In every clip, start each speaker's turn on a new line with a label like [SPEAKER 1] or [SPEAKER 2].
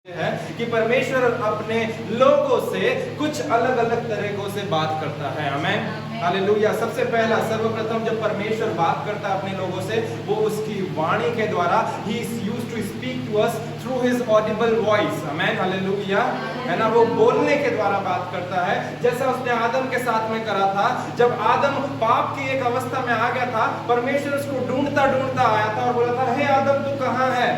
[SPEAKER 1] है कि परमेश्वर अपने लोगों से कुछ अलग अलग तरीकों से बात करता है। आमीन, हालेलुया। सबसे पहला सर्वप्रथम जब परमेश्वर बात करता है अपने लोगों से, वो उसकी वाणी के द्वारा, he is used to speak to us through his audible voice. Amen, hallelujah, है ना। वो बोलने के द्वारा बात करता है, जैसा उसने आदम के साथ में करा था। जब आदम पाप की एक अवस्था में आ गया था, परमेश्वर उसको ढूंढता ढूंढता आया था और बोला था, हे आदम तू कहाँ है,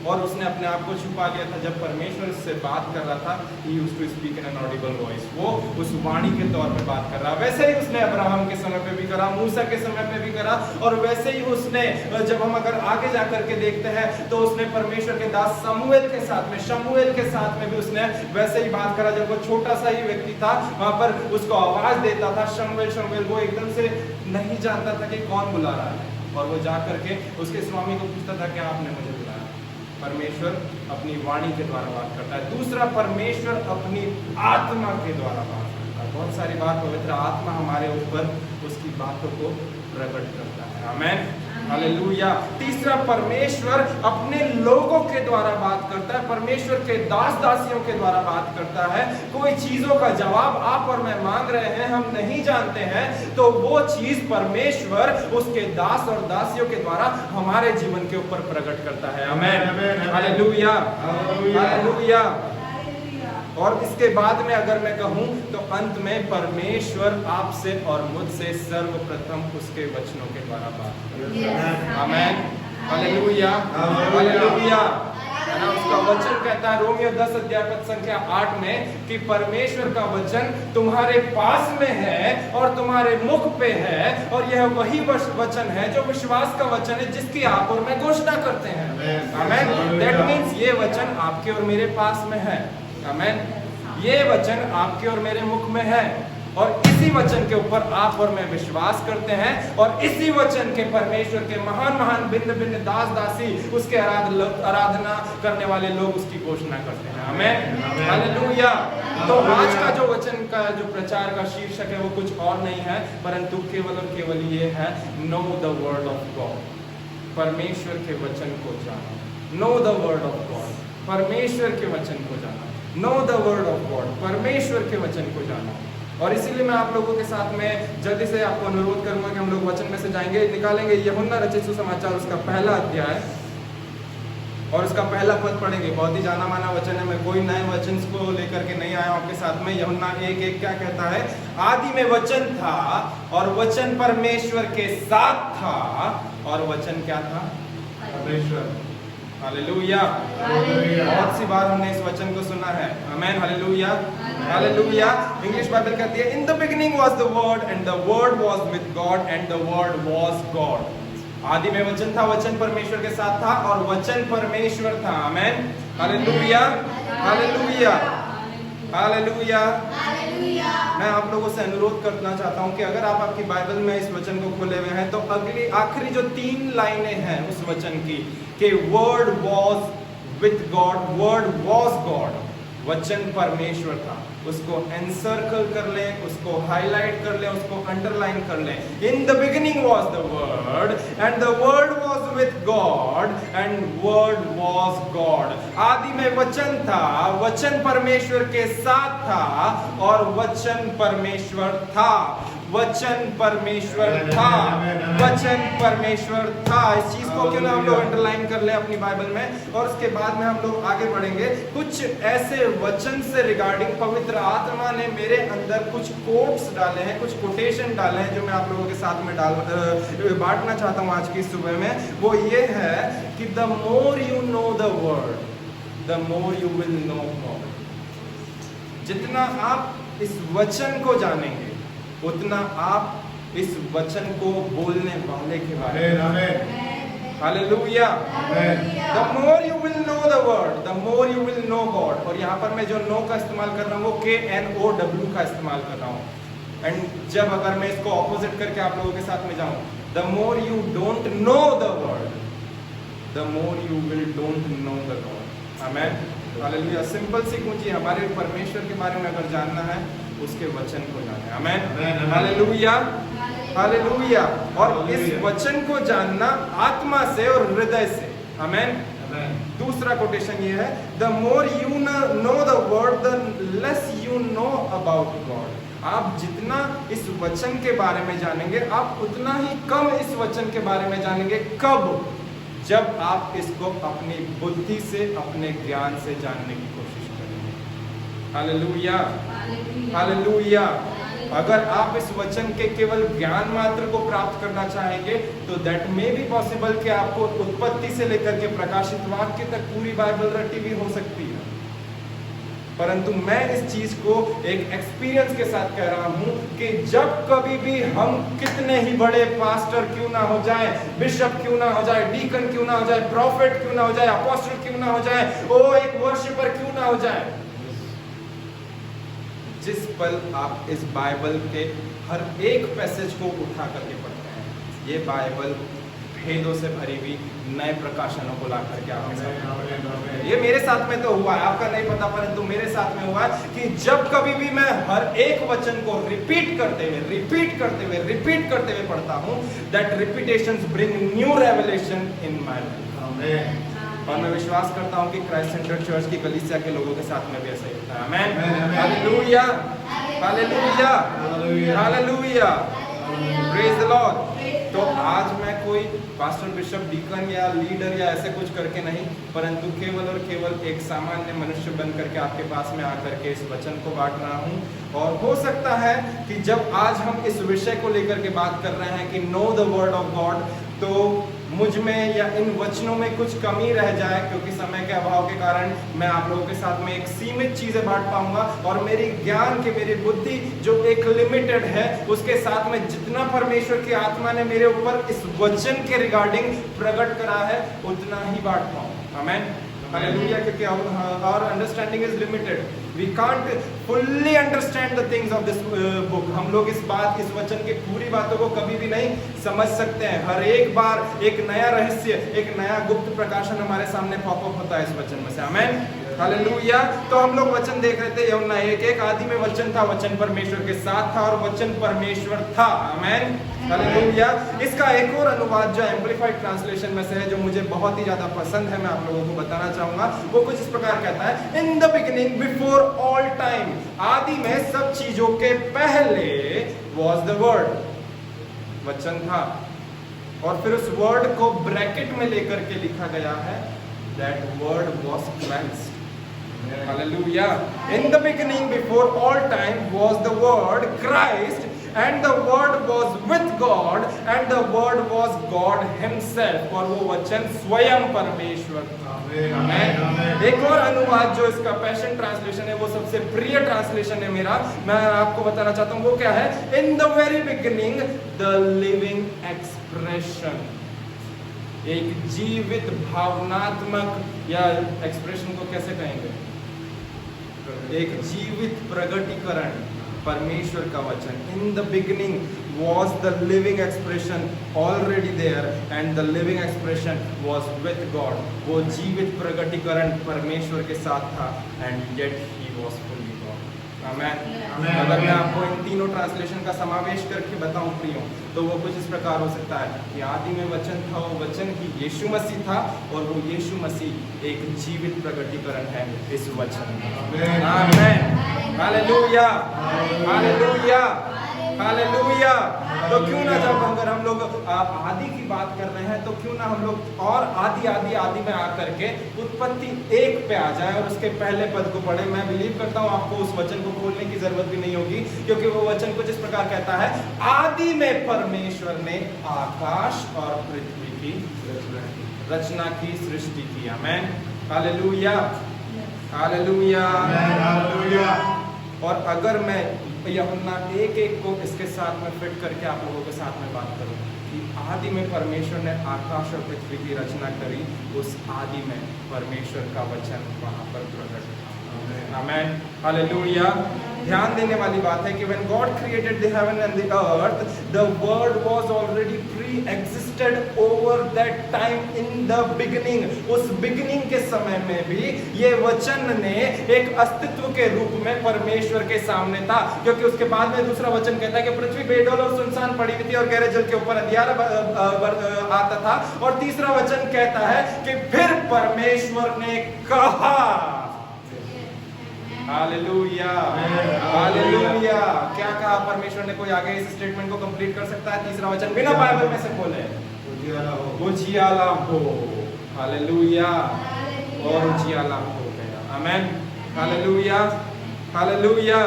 [SPEAKER 1] और उसने अपने आप को छुपा लिया था। जब परमेश्वर उससे बात कर रहा था, he used to speak in an audible voice, वो उस वाणी के तौर पे बात कर रहा। वैसे ही उसने अब्राहम के समय पे भी करा, मूसा के समय पे भी करा, और वैसे ही उसने, जब हम अगर आगे जा करके देखते हैं तो उसने परमेश्वर के दास शमूएल के साथ में भी उसने वैसे ही बात करा। जब वो छोटा सा ही व्यक्ति था, वहां पर उसको आवाज देता था, शमूएल शमूएल, वो एकदम से नहीं जानता था कि कौन बुला रहा है, और वो जा करके उसके स्वामी को पूछता था कि आपने मुझे बुलाया। परमेश्वर अपनी वाणी के द्वारा बात करता है। दूसरा, परमेश्वर अपनी आत्मा के द्वारा बात करता है। बहुत सारी बात पवित्र आत्मा हमारे ऊपर उसकी बातों को प्रकट करता है। आमीन, हालेलुया। तीसरा, परमेश्वर अपने लोगों के द्वारा बात करता है, परमेश्वर के दास दासियों के द्वारा बात करता है। कोई चीजों का जवाब आप और मैं मांग रहे हैं, हम नहीं जानते हैं, तो वो चीज परमेश्वर उसके दास और दासियों के द्वारा हमारे जीवन के ऊपर प्रकट करता है। आमीन, हालेलुया, हालेलुया। और इसके बाद में अगर मैं कहूं तो अंत में परमेश्वर आपसे और मुझसे सर्वप्रथम उसके वचनों के द्वारा बात करता है। आमीन, हालेलुया, हालेलुया, है ना। उसका वचन कहता है रोमियो 10 अध्याय पद संख्या 8 में कि परमेश्वर का वचन तुम्हारे पास में है और तुम्हारे मुख पे है, और यह वही वचन है जो विश्वास का वचन है जिसकी आप और मैं घोषणा करते हैं। आमीन, दैट मीन्स ये वचन आपके और मेरे पास में है। आमीन, ये वचन आपके और मेरे मुख में है, और इसी वचन के ऊपर आप और मैं विश्वास करते हैं, और इसी वचन के परमेश्वर के महान महान भिन्न भिन्न दास दासी उसके आराधना करने वाले लोग उसकी घोषणा करते हैं। आमीन, हालेलुया। तो आज का जो वचन का जो प्रचार का शीर्षक है वो कुछ और नहीं है, परंतु केवल और केवल ये है, no the word of God. परमेश्वर के वचन को जानो। No the word of God, परमेश्वर के वचन को जानो। No the word of God, परमेश्वर के वचन को जानो। और इसीलिए मैं आप लोगों के साथ में जल्दी से आपको अनुरोध करूंगा कि हम लोग वचन में से जाएंगे, निकालेंगे यूहन्ना रचित सुसमाचार उसका पहला अध्याय और उसका पहला पद पढ़ेंगे। बहुत ही जाना माना वचन है, मैं कोई नए वचन को लेकर के नहीं आया आपके साथ में। यूहन्ना 1:1 क्या कहता है? आदि में वचन था और वचन परमेश्वर के साथ था, और वचन क्या था? परमेश्वर। हालेलुया, बहुत सी बार हमने इस वचन को सुना है। आमीन, हालेलुया, हालेलुया। इंग्लिश बाइबल कहती है, in the beginning was the word and the word was with God and the word was God. आदि में वचन था, वचन परमेश्वर के साथ था, और वचन परमेश्वर था। आमीन, हालेलुया, हालेलुया, हालेलुया। मैं आप लोगों से अनुरोध करना चाहता हूं कि अगर आप आपकी बाइबल में इस वचन को खोले हुए हैं तो अगली आखिरी जो 3 लाइनें हैं उस वचन की, कि word was with God, word was God, वचन परमेश्वर था, उसको एनसर्कल कर लें, उसको हाईलाइट कर लें, उसको अंडरलाइन कर लें। इन the beginning was the word and the word was with God and word was God. आदि में वचन था, वचन परमेश्वर के साथ था, और वचन परमेश्वर था। वचन परमेश्वर था, वचन परमेश्वर था। इस चीज को क्यों ना हम लोग अंडरलाइन कर ले अपनी बाइबल में, और उसके बाद में हम लोग आगे बढ़ेंगे। कुछ ऐसे वचन से रिगार्डिंग पवित्र आत्मा ने मेरे अंदर कुछ कोट्स डाले हैं, कुछ कोटेशन डाले हैं, जो मैं आप लोगों के साथ में बांटना चाहता हूँ आज की सुबह में। वो ये है कि the more you know the word, the more you will know God. जितना आप इस वचन को जानेंगे, उतना आप इस वचन को बोलने वाले के बारे में। Hallelujah. The more you will know the word, the more you will know God। और यहाँ पर मैं जो नो का इस्तेमाल कर रहा हूँ वो KNOW का इस्तेमाल कर रहा हूँ। एंड जब अगर मैं इसको ऑपोजिट करके आप लोगों के साथ में जाऊँ, the more you don't know the word, the more you will don't know the God। आमीन, हालेलुया। सिंपल सी कुंजी, हमारे परमेश्वर के बारे में अगर जानना है, उसके वचन को जाने। आमीन, हालेलुया, हालेलुया। और इस वचन को जानना आत्मा से और हृदय से। आमीन, दूसरा कोटेशन ये है, the more you know the word the less you know about God. आप जितना इस वचन के बारे में जानेंगे, आप उतना ही कम इस वचन के बारे में जानेंगे। कब? जब आप इसको अपनी बुद्धि से, अपने ज्ञान से जानने की कोशिश करेंगे। Hallelujah, hallelujah. अगर आप इस वचन के केवल ज्ञान मात्र को प्राप्त करना चाहेंगे तो दैट मे बी पॉसिबल कि आपको उत्पत्ति से लेकर के प्रकाशित वाक्य तक पूरी बाइबल रटी हुई हो सकती है, परंतु मैं इस चीज को एक एक्सपीरियंस के साथ कह रहा हूं कि जब कभी भी हम कितने ही बड़े पास्टर क्यों ना हो जाए, बिशप क्यों ना हो जाए, डीकन क्यों ना हो जाए, प्रॉफिट क्यों ना हो जाए, अपोस्टल क्यों ना हो जाए, ओ एक वर्शिपर क्यों ना हो जाए, जिस पल आप इस बाइबल के हर एक पैसेज को उठा करके पढ़ते हैं, ये बाइबल भेदों से भरी हुई नए प्रकाशनों को ला करके आपके साथ, ये मेरे साथ में तो हुआ है, आपका नहीं पता, परंतु मेरे साथ में हुआ है कि जब कभी भी मैं हर एक वचन को रिपीट करते हुए पढ़ता हूँ, that repetitions bring new revelation in my life. और मैं विश्वास करता हूँ कि क्राइस्ट सेंटर चर्च की कलीसिया के लोगों के साथ में भी ऐसा ही होता है। Amen, hallelujah, hallelujah, hallelujah, praise the Lord. तो आज मैं कोई पास्टर, बिशप, डीकन या लीडर या ऐसे कुछ करके नहीं, परंतु केवल और केवल एक सामान्य मनुष्य बन करके आपके पास में आकर के इस वचन को बांट रहा हूँ। और हो सकता है कि जब आज हम इस विषय को लेकर के बात कर रहे हैं कि no the word of God, तो मुझ में या इन वचनों में कुछ कमी रह जाए, क्योंकि समय के अभाव के कारण मैं आप लोगों के साथ में एक सीमित चीजें बांट पाऊंगा, और मेरी ज्ञान की, मेरी बुद्धि जो एक लिमिटेड है, उसके साथ में जितना परमेश्वर की आत्मा ने मेरे ऊपर इस वचन के रिगार्डिंग प्रकट करा है उतना ही बांट पाऊं। आमेन, हालेलुया। क्योंकि our understanding is limited, we can't fully understand the things of this book। हम लोग इस वचन की पूरी बातों को कभी भी नहीं समझ सकते हैं। हर एक बार एक नया रहस्य, एक नया गुप्त प्रकाशन हमारे सामने पॉपअप होता है इस वचन में से। आमेन, हालेलुया। तो हम लोग वचन देख रहे थे, यूहन्ना 1:1, आदि में वचन था, वचन परमेश्वर के साथ था और वचन परमेश्वर था। Amen, hallelujah. इसका एक और अनुवाद जो एम्पलीफाइड ट्रांसलेशन में से है, जो मुझे बहुत ही ज्यादा पसंद है, मैं आप लोगों को बताना चाहूंगा। वो कुछ इस प्रकार कहता है, in the beginning, before all time, आदि में सब चीजों के पहले वॉज द वर्ड, वचन था। और फिर उस वर्ड को ब्रैकेट में लेकर के लिखा गया है, that word was Christ. Hallelujah. In the beginning, before all time, was the Word, Christ, and the Word was with God, and the Word was God Himself। और वो वचन स्वयं परमेश्वर था। आमेन। एक और अनुवाद जो इसका पैशन ट्रांसलेशन है, वो सबसे प्रिय ट्रांसलेशन है मेरा, मैं आपको बताना चाहता हूँ वो क्या है। In the very beginning, the living expression। एक जीवित भावनात्मक, या एक्सप्रेशन को कैसे कहेंगे, एक जीवित प्रगटीकरण, परमेश्वर का वचन। In the beginning was the living expression already there, and the living expression was with God. वो जीवित प्रगटीकरण परमेश्वर के साथ था, and yet he was fully God. Amen. अगर मैं आपको इन तीनों ट्रांसलेशन का समावेश करके बताऊं प्रियो, तो वो कुछ इस प्रकार हो सकता है कि आदि में वचन था, वो वचन ही यीशु मसीह था, और वो यीशु मसीह एक जीवित प्रगटीकरण है इस वचन में। आमेन, हालेलुया, हालेलुया, हालेलुया। तो क्यों ना, जब अगर हम लोग आदि की बात कर रहे हैं, तो क्यों ना हम लोग और आदि में आकर के उत्पत्ति 1 पे आ जाए और उसके पहले पद को पढ़े। मैं बिलीव करता हूँ आपको उस वचन को खोलने की जरूरत भी नहीं होगी, क्योंकि वो वचन कुछ इस प्रकार कहता है, आदि में परमेश्वर ने आकाश और पृथ्वी की रचना की, सृष्टि की। आमेन, हालेलुया, हालेलुया, हालेलुया। और अगर मैं यूहन्ना 1:1 को इसके साथ में फिट करके आप लोगों के साथ में बात करूं कि आदि में परमेश्वर ने आकाश और पृथ्वी की रचना करी, उस आदि में परमेश्वर का वचन वहां पर प्रकट। आमेन, हालेलुया। ध्यान देने वाली बात है कि when God created the heaven and the earth, the word was already pre-existed over that time in the beginning. उस beginning के समय में भी ये वचन ने एक अस्तित्व के रूप में परमेश्वर के सामने था, क्योंकि उसके बाद में दूसरा वचन कहता है कि पृथ्वी बेडौल और सुनसान पड़ी हुई थी और गहरे जल के ऊपर अंधियारा आता था। और तीसरा वचन कहता है कि फिर परमेश्वर ने कहा। Hallelujah, hallelujah. क्या कहा परमेश्वर ने? कोई आगे इस स्टेटमेंट को कंप्लीट कर सकता है? तीसरा वचन बिना बाइबल में से बोले, उजियाला हो। हालेलुया, और उजियाला हो गया। आमेन, हालेलुया, हालेलुया।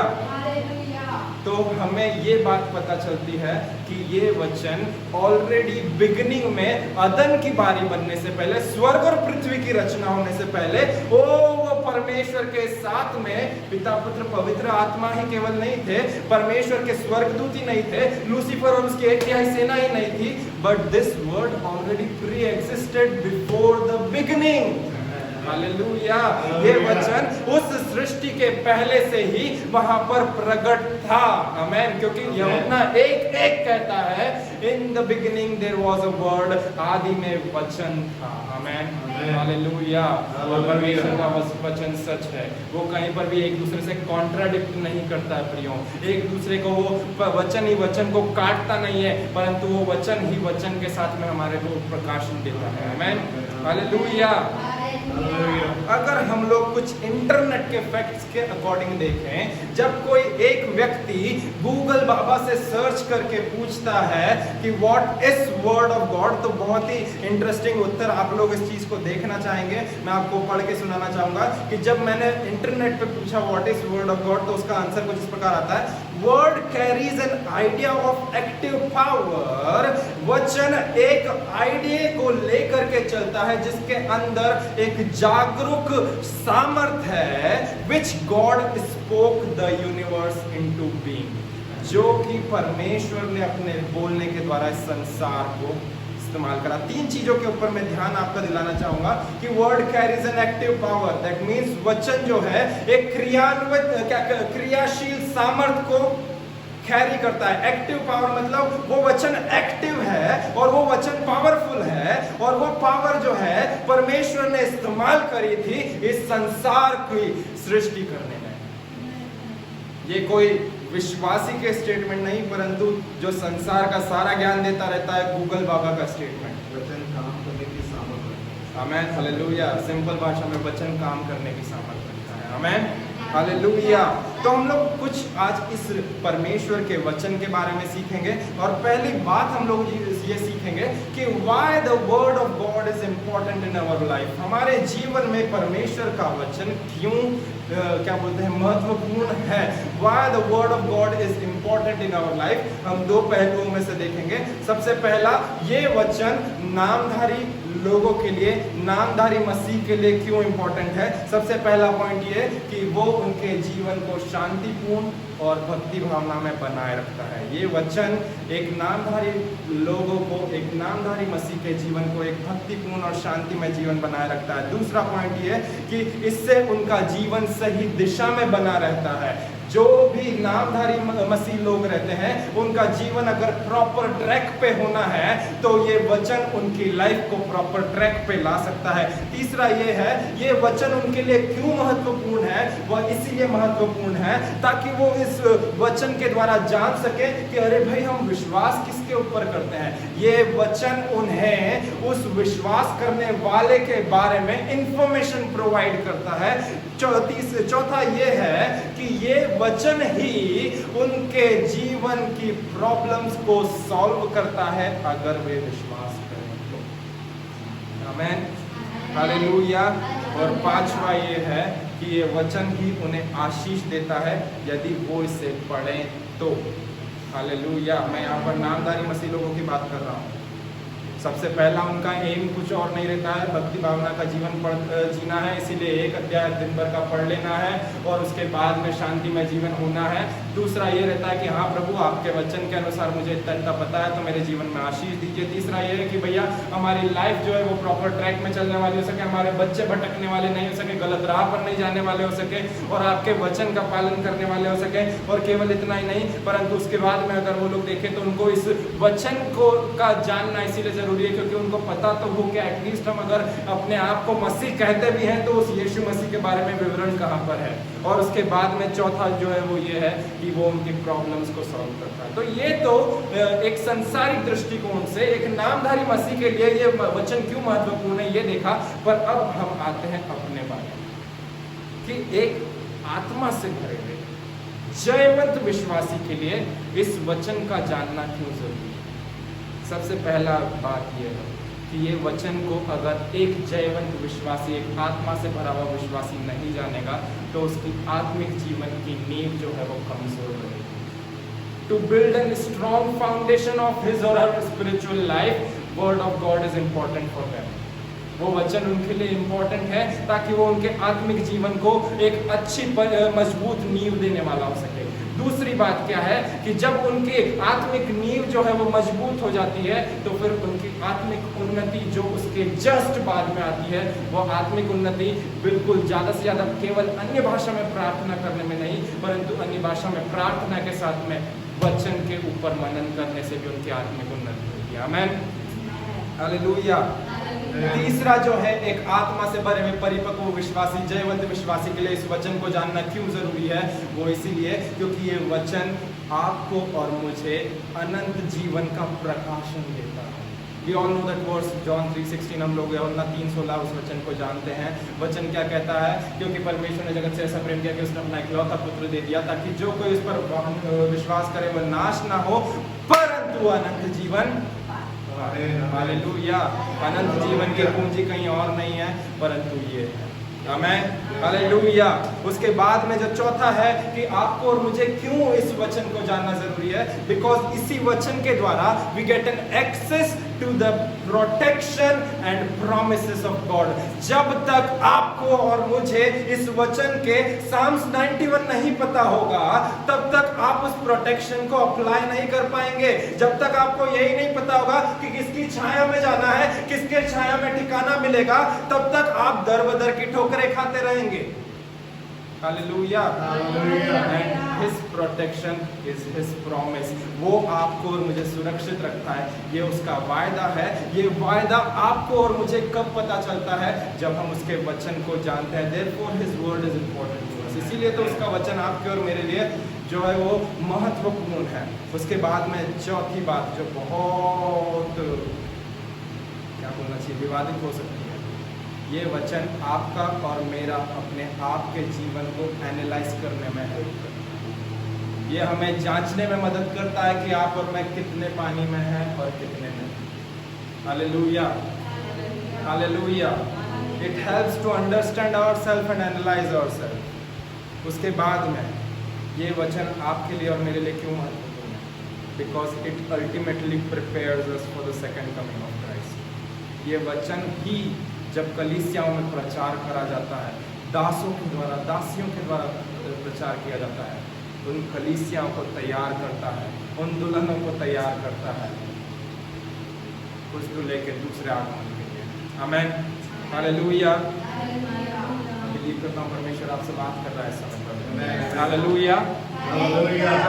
[SPEAKER 1] तो हमें ये बात पता चलती है कि ये वचन ऑलरेडी बिगिनिंग में अदन की बारी बनने से पहले, स्वर्ग और पृथ्वी की रचना होने से पहले, वो परमेश्वर के साथ में पिता पुत्र पवित्र आत्मा ही केवल नहीं थे, परमेश्वर के स्वर्गदूत ही नहीं थे, लूसीफर और उसकी 1/3 सेना ही नहीं थी, but this word already pre existed before the beginning. Hallelujah. ये वचन उस सृष्टि के पहले से ही वहां पर प्रकट था। आमेन। क्योंकि यूहन्ना 1:1 कहता है in the beginning there was a word, आदि में वचन था। Amen, hallelujah. और परमेश्वर का वचन सच है, वो कहीं पर भी एक दूसरे से कॉन्ट्राडिक्ट नहीं करता है प्रियो। एक दूसरे को वो वचन ही वचन को काटता नहीं है, परंतु वो वचन ही वचन के साथ में हमारे को प्रकाशन देता है। Amen, hallelujah. अगर हम लोग कुछ इंटरनेट के फैक्ट्स के अकॉर्डिंग देखें, जब कोई एक व्यक्ति गूगल बाबा से सर्च करके पूछता है कि what is word of God, तो बहुत ही इंटरेस्टिंग उत्तर आप लोग इस चीज को देखना चाहेंगे। मैं आपको पढ़ के सुनाना चाहूंगा कि जब मैंने इंटरनेट पे पूछा what is word of God, तो उसका आंसर कुछ इस प्रकार आता है, word carries an idea of active power. वचन एक आइडिया को लेकर के चलता है जिसके अंदर एक जागरूक सामर्थ है, which God spoke the universe into being, जो कि परमेश्वर ने अपने बोलने के द्वारा इस संसार को इस्तेमाल करा। 3 चीजों के ऊपर मैं ध्यान आपका दिलाना चाहूंगा कि word carries an active power, that means वचन जो है एक क्रियाशील सामर्थ को कैरी करता है। एक्टिव पावर मतलब वो वचन एक्टिव है और वो वचन पावरफुल है, और वो पावर जो है परमेश्वर ने इस्तेमाल करी थी इस संसार की सृष्टि करने में। ये कोई विश्वासी के स्टेटमेंट नहीं, परंतु जो संसार का सारा ज्ञान देता रहता है गूगल बाबा का स्टेटमेंट। वचन काम करने की सामर्थ। आमेन, हालेलुया। सिंपल भाषा में वचन काम करने की सामर्थ रखता है। Amen, hallelujah. तो हम लोग कुछ आज इस परमेश्वर के वचन के बारे में सीखेंगे, और पहली बात हम लोग ये सीखेंगे कि why the word of God is important in our life. हमारे जीवन में परमेश्वर का वचन क्यों क्या बोलते हैं महत्वपूर्ण है। Why the word of God is important in our life. हम 2 पहलुओं में से देखेंगे। सबसे पहला, ये वचन नामधारी लोगों के लिए, नामधारी मसीह के लिए क्यों इंपॉर्टेंट है। सबसे पहला पॉइंट ये कि वो उनके जीवन को शांतिपूर्ण और भक्ति भावना में बनाए रखता है। ये वचन एक नामधारी लोगों को, एक नामधारी मसीह के जीवन को एक भक्तिपूर्ण और शांतिमय जीवन बनाए रखता है। दूसरा पॉइंट ये कि इससे उनका जीवन सही दिशा में बना रहता है। जो भी नामधारी मसीह लोग रहते हैं, उनका जीवन अगर प्रॉपर ट्रैक पे होना है तो ये वचन उनकी लाइफ को प्रॉपर ट्रैक पे ला सकता है। तीसरा ये है, ये वचन उनके लिए क्यों महत्वपूर्ण है। वह इसीलिए महत्वपूर्ण है ताकि वो इस वचन के द्वारा जान सके कि अरे भाई हम विश्वास किसके ऊपर करते हैं। ये वचन उन्हें उस विश्वास करने वाले के बारे में इंफॉर्मेशन प्रोवाइड करता है। चौथा ये है कि ये वचन ही उनके जीवन की प्रॉब्लम्स को सॉल्व करता है अगर वे विश्वास करें तो। आमेन, हालेलुया। और 5वां ये है कि ये वचन ही उन्हें आशीष देता है यदि वो इसे पढ़ें तो। हालेलुया। मैं यहाँ पर नामधारी मसीह लोगों की बात कर रहा हूँ। सबसे पहला उनका एम कुछ और नहीं रहता है, भक्ति भावना का जीवन जीना है, इसीलिए एक अध्याय दिन भर का पढ़ लेना है और उसके बाद में शांतिमय जीवन होना है। दूसरा ये रहता है कि हाँ प्रभु आपके वचन के अनुसार मुझे इतना पता है तो मेरे जीवन में आशीष दीजिए। तीसरा ये है कि भैया हमारी लाइफ जो है वो प्रॉपर ट्रैक में चलने वाली हो सके, हमारे बच्चे भटकने वाले नहीं हो सके, गलत राह पर नहीं जाने वाले हो सके और आपके वचन का पालन करने वाले हो सके। और केवल इतना ही नहीं परंतु उसके बाद में अगर वो लोग देखें तो उनको इस वचन को का जानना इसीलिए जरूरी है क्योंकि उनको पता तो हो कि एटलीस्ट हम अगर अपने आप को मसीह कहते भी हैं तो उस यीशु मसीह के बारे में विवरण कहाँ पर है। और उसके बाद में चौथा जो है वो ये है कि वो उनकी प्रॉब्लम्स को सॉल्व करता है। तो ये तो एक संसारिक दृष्टिकोण से एक नामधारी मसीह के लिए ये वचन क्यों महत्वपूर्ण है ये देखा। पर अब हम आते हैं अपने बारे में कि एक आत्मा से भरे हुए जयवंत विश्वासी के लिए इस वचन का जानना क्यों जरूरी है। सबसे पहला बात यह है कि ये वचन को अगर एक जयवंत विश्वासी, एक आत्मा से भरा हुआ विश्वासी नहीं जानेगा तो उसकी आत्मिक जीवन की नींव जो है वो कमजोर रहेगी। To build an strong foundation of his और her spiritual life, word of God is important for them. वो वचन उनके लिए इंपॉर्टेंट है ताकि वो उनके आत्मिक जीवन को एक अच्छी मजबूत नींव देने वाला हो सके। दूसरी बात क्या है कि जब उनकी आत्मिक नींव जो है वो मजबूत हो जाती है तो फिर उनकी आत्मिक उन्नति जो उसके जस्ट बाद में आती है वो आत्मिक उन्नति बिल्कुल ज़्यादा से ज़्यादा केवल अन्य भाषा में प्रार्थना करने में नहीं परंतु अन्य भाषा में प्रार्थना के साथ में वचन के ऊपर मनन करने से भी उनकी आत्मिक उन्नति होती है। आमीन, हालेलुया। तीसरा जो है एक आत्मा से भरे हुए परिपक्व विश्वासी, जयवंत विश्वासी के लिए इस वचन को जानना क्यों जरूरी है, वो इसीलिए क्योंकि ये वचन आपको और मुझे अनंत जीवन का प्रकाशन देता है। We all know that verse John 3:16, हम लोग यूहन्ना 3:16 उस वचन को जानते हैं। वचन क्या कहता है? क्योंकि परमेश्वर ने जगत से ऐसा प्रेम किया कि उसने अपना इकलौता पुत्र दे दिया ताकि जो कोई उस पर विश्वास करे वह नाश ना हो परंतु अनंत जीवन। हालेलुया। अनंत जीवन की पूंजी कहीं और नहीं है परंतु ये है। आमीन, हालेलुया। उसके बाद में जो चौथा है कि आपको और मुझे क्यों इस वचन को जानना जरूरी है, बिकॉज इसी वचन के द्वारा we get an access to the protection and promises of God. जब तक आपको और मुझे इस वचन के साम्स 91 नहीं पता होगा तब तक आप उस प्रोटेक्शन को अप्लाई नहीं कर पाएंगे। जब तक आपको यही नहीं पता होगा कि किसकी छाया में जाना है, किसके छाया में ठिकाना मिलेगा, तब तक आप दर बदर की ठोकरें खाते रहेंगे। Hallelujah. And his protection is his promise. वो आपको और मुझे सुरक्षित रखता है, ये उसका वायदा है। ये वायदा आपको और मुझे कब पता चलता है? जब हम उसके वचन को जानते हैं। Therefore his word is important to us. इसीलिए तो उसका वचन आपके और मेरे लिए जो है वो महत्वपूर्ण है। उसके बाद में चौथी बात जो बहुत क्या बोलना चाहिए, विवादित हो सकती है, ये वचन आपका और मेरा अपने आप के जीवन को एनालाइज करने में हेल्प करता है। ये हमें जांचने में मदद करता है कि आप और मैं कितने पानी में हैं और कितने नहीं। Hallelujah, hallelujah. It helps to understand ourself and analyse ourself. उसके बाद में ये वचन आपके लिए और मेरे लिए क्यों महत्वपूर्ण है? Because it ultimately prepares us for the second coming of Christ. ये वचन ही जब कलीसियाओं में प्रचार करा जाता है, दासों के द्वारा, दासियों के द्वारा प्रचार किया जाता है, उन कलीसियाओं को तैयार करता है, उन दुल्हनों को तैयार करता है उस दूल्हे के दूसरे आगमन के लिए। आमीन, हालेलुया। बिलीव करता हूँ परमेश्वर आपसे बात कर रहा है समय पर। हालेलुया।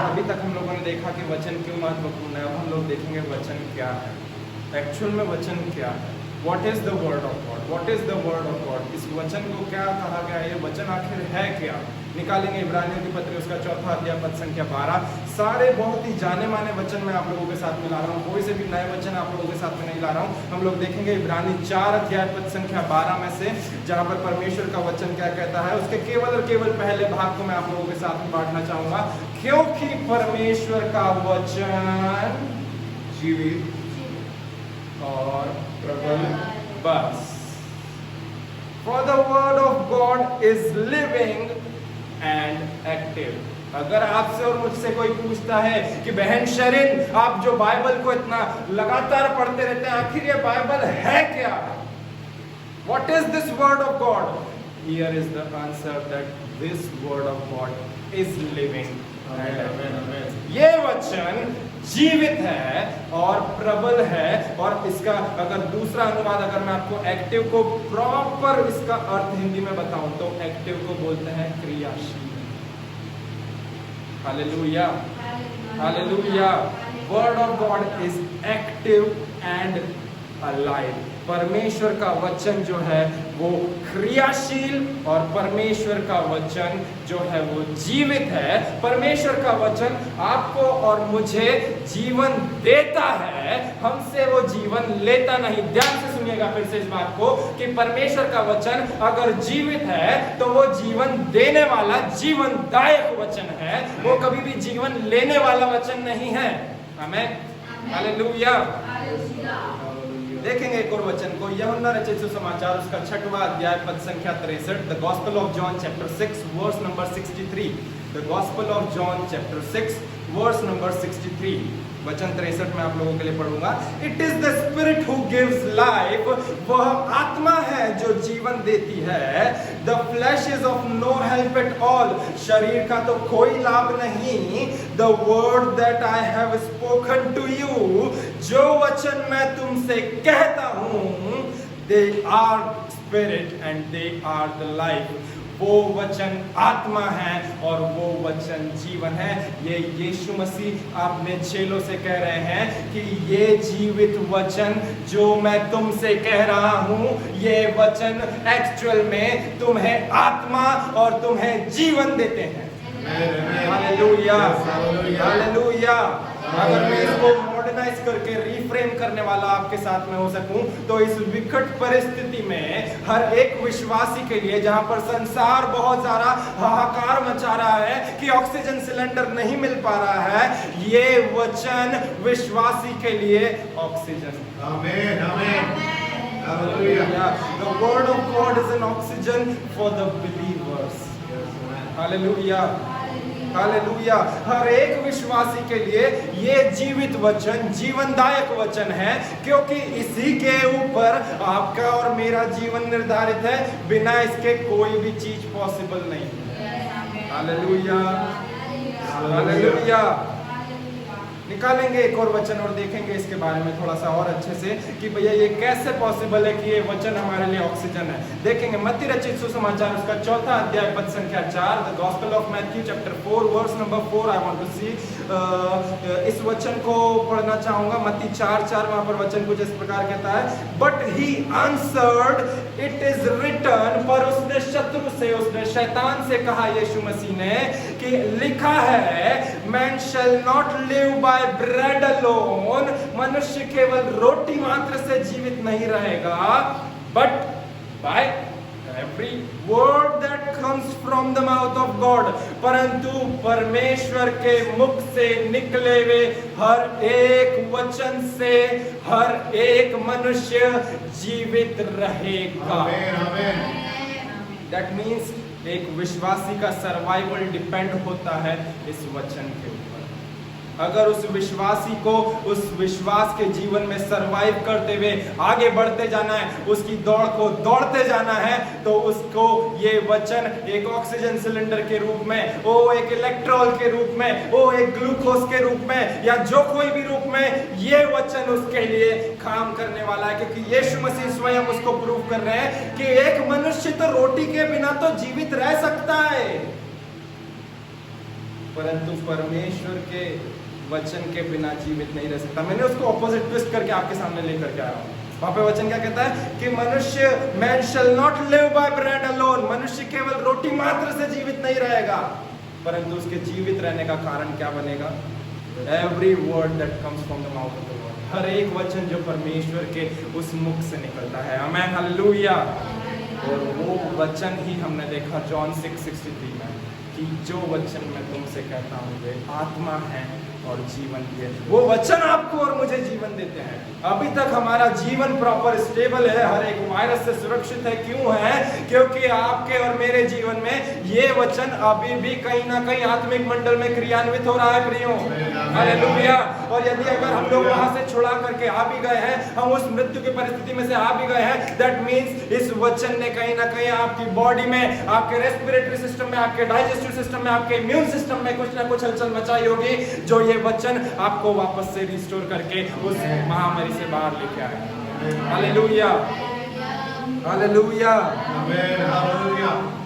[SPEAKER 1] अभी तक हम लोगों ने देखा कि वचन क्यों महत्वपूर्ण है। अब हम लोग देखेंगे वचन क्या है, एक्चुअल में वचन क्या है। What is the word of God? What is the word of God? इस वचन को क्या कहा गया है? ये वचन आखिर है क्या? निकालेंगे इब्रानियों की पत्री उसका 4 अध्याय पद संख्या 12। सारे बहुत ही जाने माने वचन मैं आप लोगों के साथ में ला रहा हूँ, कोई से भी नए वचन आप लोगों के साथ में नहीं ला रहा हूँ। हम लोग देखेंगे इब्रानी 4 अध्याय पद संख्या 12 में से, जहाँ पर परमेश्वर का वचन क्या कहता है। उसके केवल और केवल पहले भाग को मैं आप लोगों के साथ में बांटना चाहूंगा। क्योंकि परमेश्वर का वचन जीवित और प्रबल बस। For the word of God is living and active. अगर आपसे और मुझसे कोई पूछता है कि बहन शरीन आप जो बाइबल को इतना लगातार पढ़ते रहते हैं, आखिर ये बाइबल है क्या? What is this word of God? Here is the answer that this word of God is living. ये वचन जीवित है और प्रबल है। और इसका अगर दूसरा अनुवाद, अगर मैं आपको एक्टिव को प्रॉपर इसका अर्थ हिंदी में बताऊं तो एक्टिव को बोलते हैं क्रियाशील। Hallelujah, hallelujah. Word of God is active and alive. परमेश्वर का वचन जो है वो क्रियाशील और परमेश्वर का वचन जो है वो जीवित है। परमेश्वर का वचन आपको और मुझे जीवन देता है, हमसे वो जीवन लेता नहीं। ध्यान से सुनिएगा फिर से इस बात को कि परमेश्वर का वचन अगर जीवित है तो वो जीवन देने वाला जीवनदायक वचन है, वो कभी भी जीवन लेने वाला वचन नहीं है। आमीन, हालेलुया। देखेंगे एक और वचन को, यूहन्ना रचित सुसमाचार उसका 6वां अध्याय पद संख्या 63, the gospel of John chapter 6 verse number 63। The gospel of John chapter 6 verse number 63, वचन 63 में आप लोगों के लिए पढ़ूंगा। It is the spirit who gives life, वह आत्मा है जो जीवन देती है। The flesh is of no help at all, शरीर का तो कोई लाभ नहीं। The word that I have spoken to you, जो वचन मैं तुमसे कहता हूं, they are spirit and they are the life. वो वचन आत्मा है और वो वचन जीवन है। ये यीशु मसीह अपने चेलों से कह रहे हैं कि ये जीवित वचन जो मैं तुमसे कह रहा हूं, ये वचन एक्चुअल में तुम्हें आत्मा और तुम्हें जीवन देते हैं। Hallelujah, hallelujah. अगर मैं इसको मॉडर्नाइज करके रिफ्रेम करने वाला आपके साथ में हो सकूं तो इस विकट परिस्थिति में हर एक विश्वासी के लिए, जहां पर संसार बहुत सारा हाहाकार मचा रहा है कि ऑक्सीजन सिलेंडर नहीं मिल पा रहा है, ये वचन विश्वासी के लिए ऑक्सीजन। आमीन, आमीन, hallelujah. The word of God is an oxygen for the believers. Hallelujah, hallelujah. हर एक विश्वासी के लिए ये जीवित वचन जीवनदायक वचन है, क्योंकि इसी के ऊपर आपका और मेरा जीवन निर्धारित है। बिना इसके कोई भी चीज पॉसिबल नहीं है। Hallelujah, hallelujah. निकालेंगे एक और वचन और देखेंगे इसके बारे में थोड़ा सा और अच्छे से कि भैया ये कैसे पॉसिबल है कि ये वचन हमारे लिए ऑक्सीजन है। देखेंगे मत्ती रचित सुसमाचार उसका 4वां अध्याय पद संख्या 4, the gospel of Matthew chapter 4 verse number 4। I want to see इस वचन को पढ़ना चाहूंगा। मत्ती 4:4 वहां पर वचन कुछ इस प्रकार कहता है, but he answered it is written, पर उसने शत्रु से, उसने शैतान से कहा यीशु मसीह ने कि लिखा है, man shall not live by bread alone, मनुष्य केवल रोटी मात्र से जीवित नहीं रहेगा, but by every word that comes from the mouth of God, परंतु परमेश्वर के मुख से निकले हुए हर एक वचन से हर एक मनुष्य जीवित रहेगा। दैट मीन्स एक विश्वासी का सर्वाइवल डिपेंड होता है इस वचन के ऊपर। अगर उस विश्वासी को उस विश्वास के जीवन में सरवाइव करते हुए आगे बढ़ते जाना है, उसकी दौड़ को दौड़ते जाना है, तो उसको ये वचन एक ऑक्सीजन सिलेंडर के रूप में, वो एक इलेक्ट्रॉल के रूप में, वो एक ग्लूकोज के रूप में, या जो कोई भी रूप में ये वचन उसके लिए काम करने वाला है। क्योंकि यीशु मसीह स्वयं उसको प्रूव कर रहे हैं कि एक मनुष्य तो रोटी के बिना तो जीवित रह सकता है, परंतु परमेश्वर के वचन के बिना जीवित नहीं रह सकता। मैंने उसको ऑपोजिट ट्विस्ट करके आपके सामने लेकर के आया हूं। वहां पे वचन क्या कहता है कि मनुष्य, man shall not live by bread alone, मनुष्य केवल रोटी मात्र से जीवित नहीं रहेगा, परंतु उसके जीवित रहने का कारण क्या बनेगा? Every word that comes from the mouth of the God, हर एक वचन जो परमेश्वर के उस मुख से निकलता है। आमीन, हालेलुया। और वो वचन ही हमने देखा जॉन 6:63 में कि जो वचन मैं तुमसे कहता हूँ वे आत्मा है और जीवन दिए। वो वचन आपको और मुझे जीवन देते हैं। अभी तक हमारा जीवन प्रॉपर स्टेबल है, हर एक वायरस से सुरक्षित है। क्यों है? क्योंकि आपके और मेरे जीवन में ये वचन अभी भी कहीं ना कहीं आत्मिक मंडल में क्रियान्वित हो रहा है प्रियो। हालेलुया। और यदि अगर हम लोग वहां से छुड़ा करके आ भी गए हैं, हम उस मृत्यु की परिस्थिति में से आ भी गए हैं, दैट मीन्स इस वचन ने कहीं ना कहीं आपकी बॉडी में, आपके रेस्पिरेटरी सिस्टम में, आपके डाइजेस्टिव सिस्टम में, आपके इम्यून सिस्टम में कुछ ना कुछ हलचल मचाई होगी, जो ये वचन आपको वापस से रिस्टोर करके उस महामारी से बाहर लेके आए। हालेलुया, हालेलुया,
[SPEAKER 2] आमीन, हालेलुया।